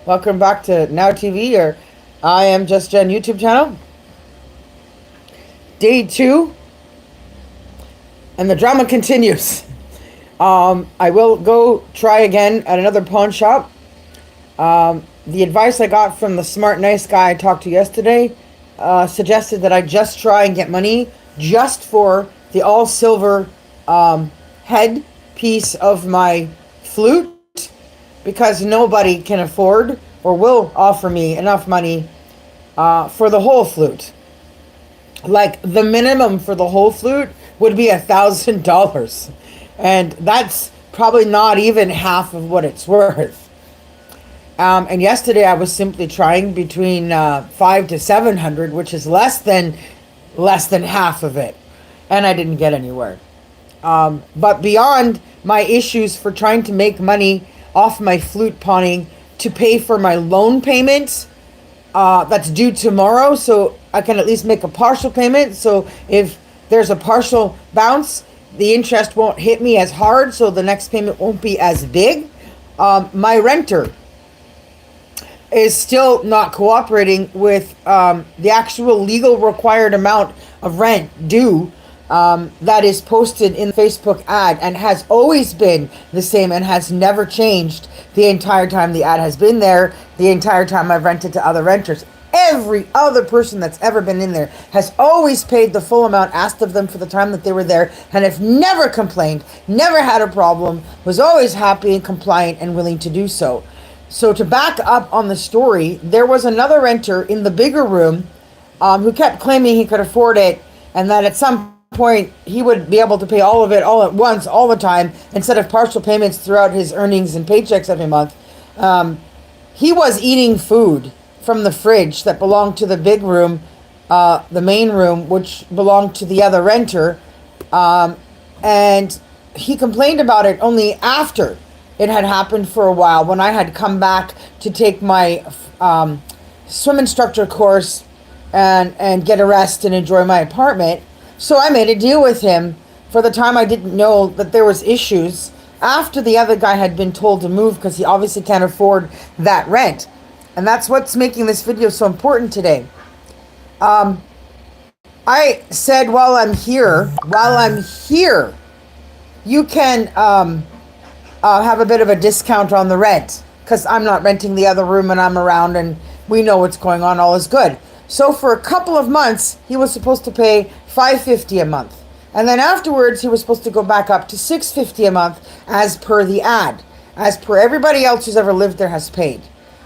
Welcome back to Now TV or I Am Just Jen YouTube channel. Day 2, and the drama continues. I will go try again at another pawn shop. The advice I got from the smart, nice guy I talked to yesterday suggested that I just try and get money just for the all silver head piece of my flute, because nobody can afford or will offer me enough money for the whole flute. Like, the minimum for the whole flute would be $1,000, and that's probably not even half of what it's worth. And yesterday I was simply trying between 500 to 700, which is less than half of it, and I didn't get anywhere. But beyond my issues for trying to make money off my flute pawning to pay for my loan payment that's due tomorrow, so I can at least make a partial payment. So if there's a partial bounce, the interest won't hit me as hard, so the next payment won't be as big. My renter is still not cooperating with the actual legal required amount of rent due that is posted in the Facebook ad, and has always been the same and has never changed the entire time the ad has been there, the entire time I've rented to other renters. Every other person that's ever been in there has always paid the full amount asked of them for the time that they were there, and have never complained, never had a problem, was always happy and compliant and willing to do so. So to back up on the story, there was another renter in the bigger room who kept claiming he could afford it, and that at some point he would be able to pay all of it all at once, all the time, instead of partial payments throughout his earnings and paychecks every month. He was eating food from the fridge that belonged to the big room, the main room, which belonged to the other renter, and he complained about it only after it had happened for a while, when I had come back to take my swim instructor course and get a rest and enjoy my apartment. So I made a deal with him for the time I didn't know that there was issues, after the other guy had been told to move, because he obviously can't afford that rent. And that's what's making this video so important today. I said, while I'm here, you can have a bit of a discount on the rent, because I'm not renting the other room and I'm around and we know what's going on, all is good. So for a couple of months, he was supposed to pay $550 a month. And then afterwards, he was supposed to go back up to $650 a month, as per the ad, as per everybody else who's ever lived there has paid.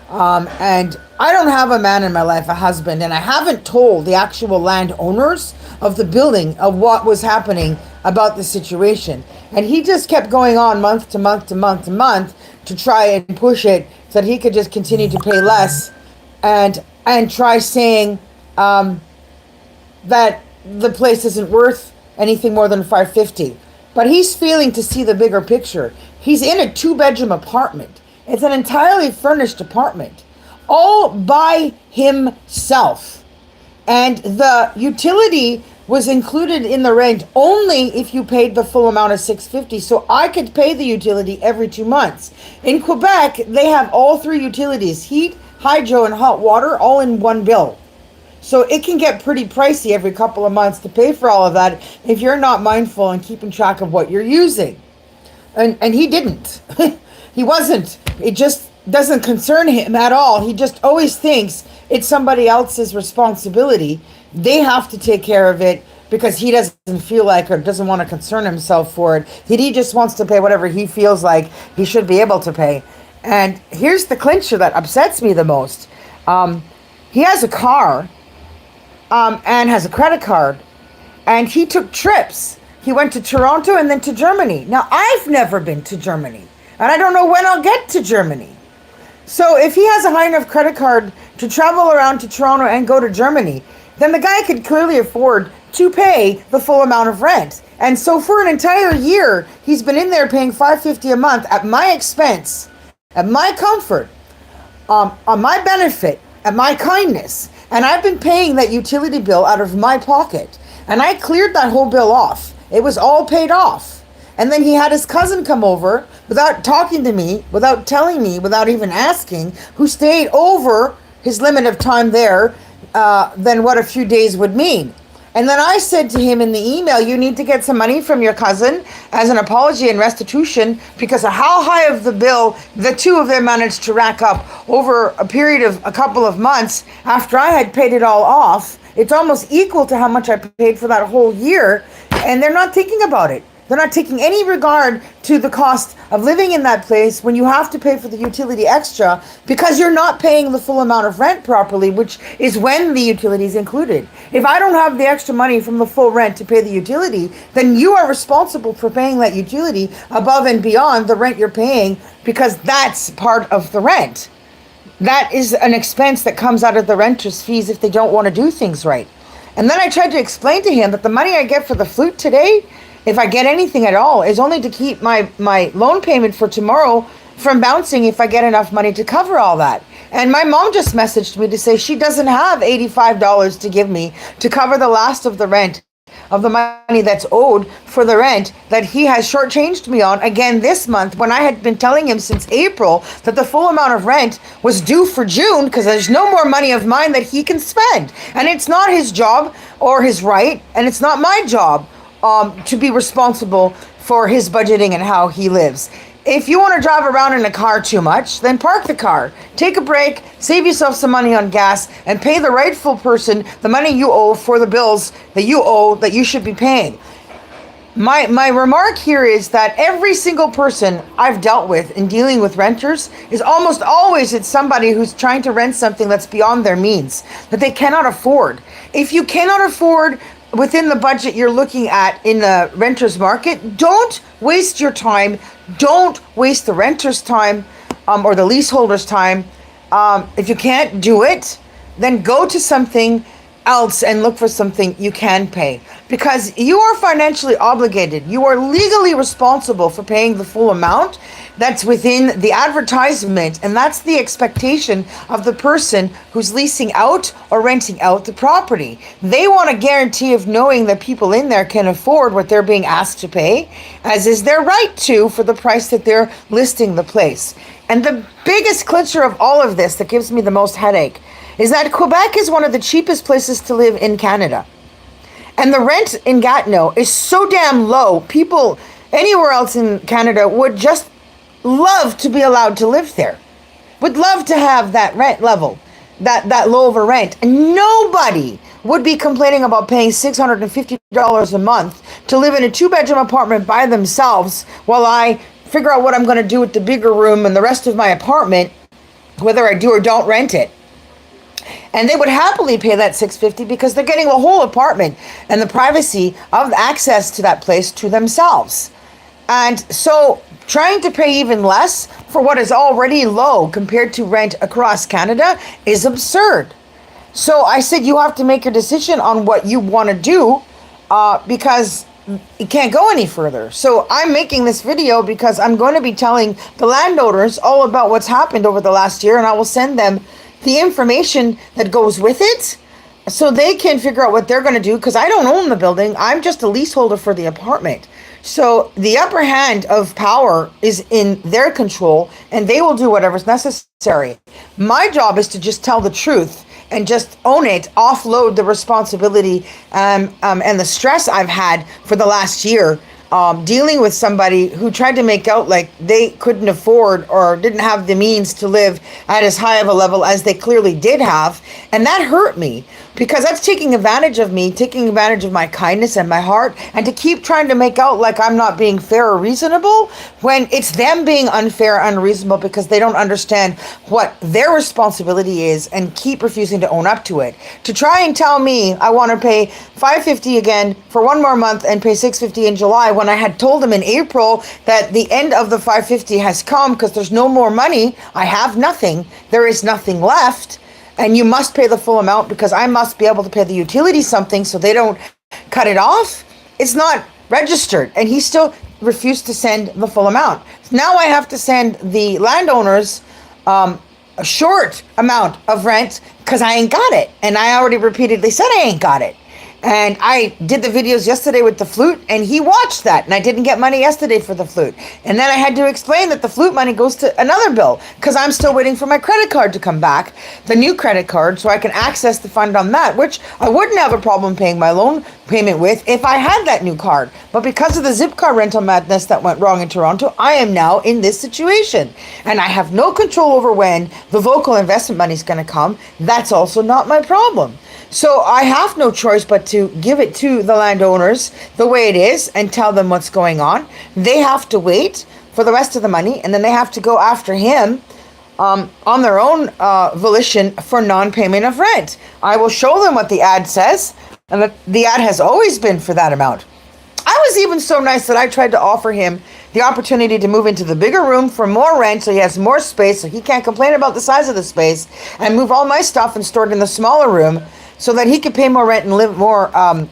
And I don't have a man in my life, a husband, and I haven't told the actual landowners of the building of what was happening about the situation. And he just kept going on month to month to month to month to try and push it so that he could just continue to pay less, and try saying that the place isn't worth anything more than $550. But he's failing to see the bigger picture. He's in a 2-bedroom apartment. It's an entirely furnished apartment, all by himself. And the utility was included in the rent only if you paid the full amount of $650. So I could pay the utility every 2 months. In Quebec, they have all 3 utilities: heat, hydro, and hot water, all in one bill. So it can get pretty pricey every couple of months to pay for all of that if you're not mindful and keeping track of what you're using. And he didn't. He wasn't. It just doesn't concern him at all. He just always thinks it's somebody else's responsibility. They have to take care of it because he doesn't feel like, or doesn't want to concern himself for it. He just wants to pay whatever he feels like he should be able to pay. And here's the clincher that upsets me the most. He has a car and has a credit card, and he took trips. He went to Toronto and then to Germany. Now, I've never been to Germany, and I don't know when I'll get to Germany. So if he has a high enough credit card to travel around to Toronto and go to Germany, then the guy could clearly afford to pay the full amount of rent. And so for an entire year, he's been in there paying $550 a month at my expense, at my comfort, on my benefit, at my kindness. And I've been paying that utility bill out of my pocket. And I cleared that whole bill off. It was all paid off. And then he had his cousin come over without talking to me, without telling me, without even asking, who stayed over his limit of time there, than what a few days would mean. And then I said to him in the email, you need to get some money from your cousin as an apology and restitution because of how high of the bill the two of them managed to rack up over a period of a couple of months after I had paid it all off. It's almost equal to how much I paid for that whole year. And they're not thinking about it. They're not taking any regard to the cost of living in that place when you have to pay for the utility extra because you're not paying the full amount of rent properly, which is when the utility is included. If I don't have the extra money from the full rent to pay the utility, then you are responsible for paying that utility above and beyond the rent you're paying because that's part of the rent. That is an expense that comes out of the renter's fees if they don't want to do things right. And then I tried to explain to him that the money I get for the flute today, if I get anything at all, is only to keep my loan payment for tomorrow from bouncing if I get enough money to cover all that. And my mom just messaged me to say she doesn't have $85 to give me to cover the last of the rent, of the money that's owed for the rent that he has shortchanged me on again this month when I had been telling him since April that the full amount of rent was due for June because there's no more money of mine that he can spend. And it's not his job or his right, and it's not my job to be responsible for his budgeting and how he lives. If you want to drive around in a car too much, then park the car, take a break, save yourself some money on gas, and pay the rightful person the money you owe for the bills that you owe that you should be paying. My remark here is that every single person I've dealt with in dealing with renters is almost always it's somebody who's trying to rent something that's beyond their means, that they cannot afford. If you cannot afford within the budget you're looking at in the renter's market, don't waste your time. Don't waste the renter's time or the leaseholder's time. If you can't do it, then go to something else and look for something you can pay because you are financially obligated. You are legally responsible for paying the full amount that's within the advertisement, and that's the expectation of the person who's leasing out or renting out the property. They want a guarantee of knowing that people in there can afford what they're being asked to pay, as is their right to for the price that they're listing the place. And the biggest clincher of all of this that gives me the most headache is that Quebec is one of the cheapest places to live in Canada. And the rent in Gatineau is so damn low, people anywhere else in Canada would just love to be allowed to live there. Would love to have that rent level, that low of a rent. And nobody would be complaining about paying $650 a month to live in a 2-bedroom apartment by themselves while I figure out what I'm going to do with the bigger room and the rest of my apartment, whether I do or don't rent it. And they would happily pay that $650 because they're getting the whole apartment and the privacy of access to that place to themselves. And so trying to pay even less for what is already low compared to rent across Canada is absurd. So I said, you have to make your decision on what you want to do because it can't go any further. So I'm making this video because I'm going to be telling the landowners all about what's happened over the last year, and I will send them the information that goes with it so they can figure out what they're going to do because I don't own the building. I'm just a leaseholder for the apartment. So the upper hand of power is in their control and they will do whatever's necessary. My job is to just tell the truth and just own it, offload the responsibility and the stress I've had for the last year dealing with somebody who tried to make out like they couldn't afford or didn't have the means to live at as high of a level as they clearly did have. And that hurt me because that's taking advantage of me, taking advantage of my kindness and my heart, and to keep trying to make out like I'm not being fair or reasonable when it's them being unfair, unreasonable because they don't understand what their responsibility is and keep refusing to own up to it. To try and tell me I want to pay $550 again for one more month and pay $650 in July when I had told them in April that the end of the $550 has come because there's no more money. I have nothing. There is nothing left. And you must pay the full amount because I must be able to pay the utility something so they don't cut it off. It's not registered. And he still refused to send the full amount. Now I have to send the landowners a short amount of rent because I ain't got it. And I already repeatedly said I ain't got it. And I did the videos yesterday with the flute, and he watched that, and I didn't get money yesterday for the flute. And then I had to explain that the flute money goes to another bill because I'm still waiting for my credit card to come back, the new credit card, so I can access the fund on that, which I wouldn't have a problem paying my loan payment with if I had that new card. But because of the Zipcar rental madness that went wrong in Toronto, I am now in this situation. And I have no control over when the vocal investment money is going to come. That's also not my problem. So I have no choice but to give it to the landowners the way it is and tell them what's going on. They have to wait for the rest of the money, and then they have to go after him on their own volition for non-payment of rent. I will show them what the ad says, and that the ad has always been for that amount. I was even so nice that I tried to offer him the opportunity to move into the bigger room for more rent, so he has more space, so he can't complain about the size of the space, and move all my stuff and store it in the smaller room, so that he could pay more rent and live more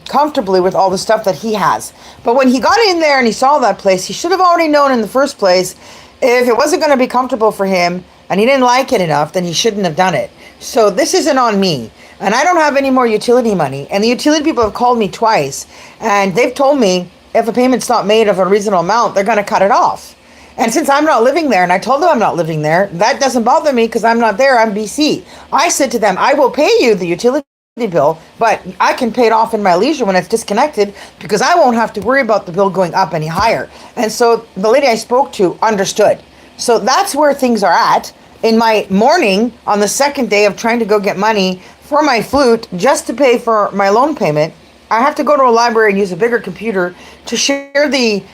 comfortably with all the stuff that he has. But when he got in there and he saw that place, he should have already known in the first place, if it wasn't going to be comfortable for him and he didn't like it enough, then he shouldn't have done it. So this isn't on me. And I don't have any more utility money. And the utility people have called me twice, and they've told me if a payment's not made of a reasonable amount, they're going to cut it off. And since I'm not living there, and I told them I'm not living there, that doesn't bother me because I'm not there, I'm BC. I said to them, I will pay you the utility bill, but I can pay it off in my leisure when it's disconnected, because I won't have to worry about the bill going up any higher. And so the lady I spoke to understood. So that's where things are at. In my morning, on the second day of trying to go get money for my flute just to pay for my loan payment, I have to go to a library and use a bigger computer to share the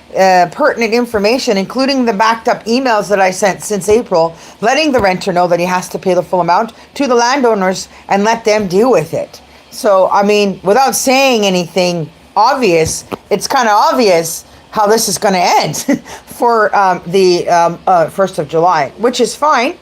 pertinent information, including the backed up emails that I sent since April, letting the renter know that he has to pay the full amount to the landowners and let them deal with it. So, I mean, without saying anything obvious, it's kind of obvious how this is going to end for the 1st of July, which is fine.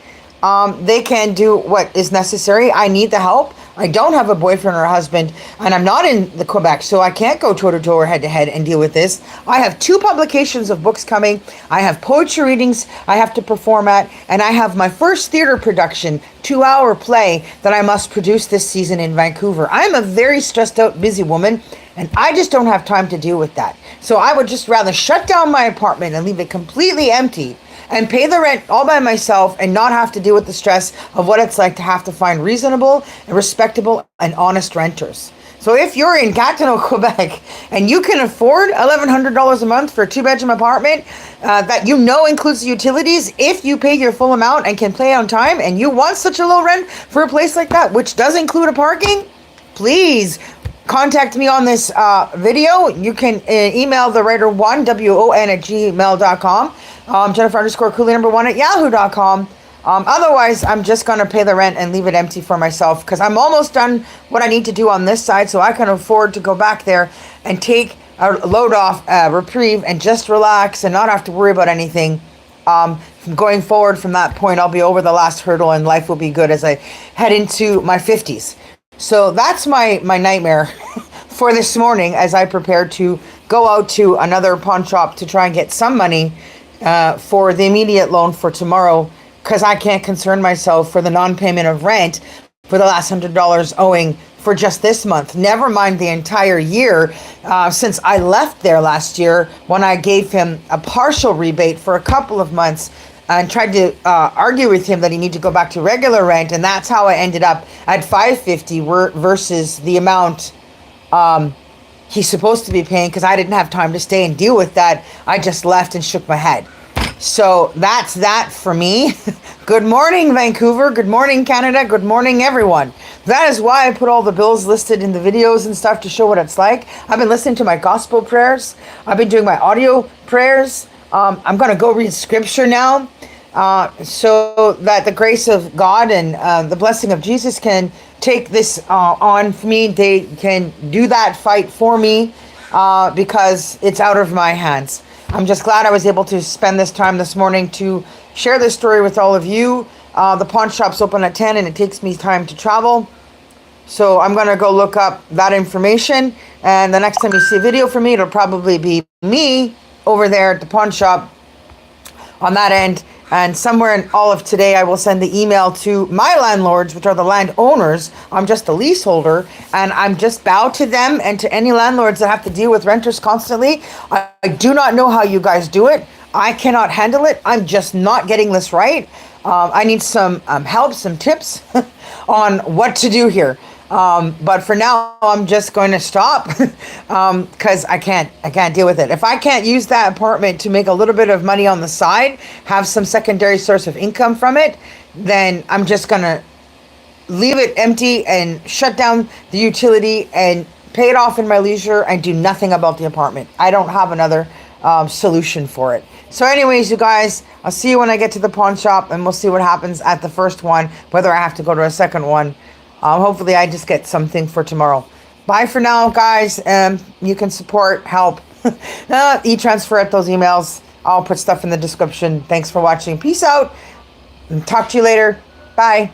They can do what is necessary. I need the help. I don't have a boyfriend or a husband, and I'm not in the Quebec, so I can't go toe-to-toe or head-to-head and deal with this. I have 2 publications of books coming. I have poetry readings I have to perform at, and I have my first theater production, 2-hour play that I must produce this season in Vancouver. I'm a very stressed out, busy woman, and I just don't have time to deal with that. So I would just rather shut down my apartment and leave it completely empty and pay the rent all by myself and not have to deal with the stress of what it's like to have to find reasonable and respectable and honest renters. So if you're in Gatineau, Quebec, and you can afford $1,100 a month for a 2-bedroom apartment that you know includes the utilities, if you pay your full amount and can pay on time, and you want such a low rent for a place like that, which does include a parking, please contact me on this video. You can email thewriterwon, WON, at gmail.com. Jennifer_Cooley1 at yahoo.com. Otherwise, I'm just going to pay the rent and leave it empty for myself, because I'm almost done what I need to do on this side, so I can afford to go back there and take a load off, reprieve, and just relax and not have to worry about anything. Going forward from that point, I'll be over the last hurdle and life will be good as I head into my 50s. So that's my nightmare for this morning as I prepare to go out to another pawn shop to try and get some money for the immediate loan for tomorrow, because I can't concern myself for the non-payment of rent for the last $100 owing for just this month. Never mind the entire year since I left there last year, when I gave him a partial rebate for a couple of months and tried to argue with him that he needed to go back to regular rent, and that's how I ended up at $550 versus the amount he's supposed to be paying, because I didn't have time to stay and deal with that. I just left and shook my head. So that's that for me. Good morning, Vancouver. Good morning, Canada. Good morning, everyone. That is why I put all the bills listed in the videos and stuff, to show what it's like. I've been listening to my gospel prayers. I've been doing my audio prayers. I'm going to go read scripture now, so that the grace of God and the blessing of Jesus can take this on for me. They can do that fight for me, because it's out of my hands. I'm just glad I was able to spend this time this morning to share this story with all of you. The pawn shop's open at 10 and it takes me time to travel. So I'm going to go look up that information. And the next time you see a video from me, it'll probably be me over there at the pawn shop on that end. And somewhere in all of today, I will send the email to my landlords, which are the landowners. I'm just the leaseholder, and I'm just bow to them and to any landlords that have to deal with renters constantly. I do not know how you guys do it. I cannot handle it. I'm just not getting this right. I need some help, some tips on what to do here. But for now, I'm just going to stop because I can't deal with it. If I can't use that apartment to make a little bit of money on the side, have some secondary source of income from it, then I'm just going to leave it empty and shut down the utility and pay it off in my leisure and do nothing about the apartment. I don't have another solution for it. So anyways, you guys, I'll see you when I get to the pawn shop, and we'll see what happens at the first one, whether I have to go to a second one. Hopefully I just get something for tomorrow. Bye for now, guys. You can support, help, e-transfer at those emails. I'll put stuff in the description. Thanks for watching. Peace out. And talk to you later. Bye.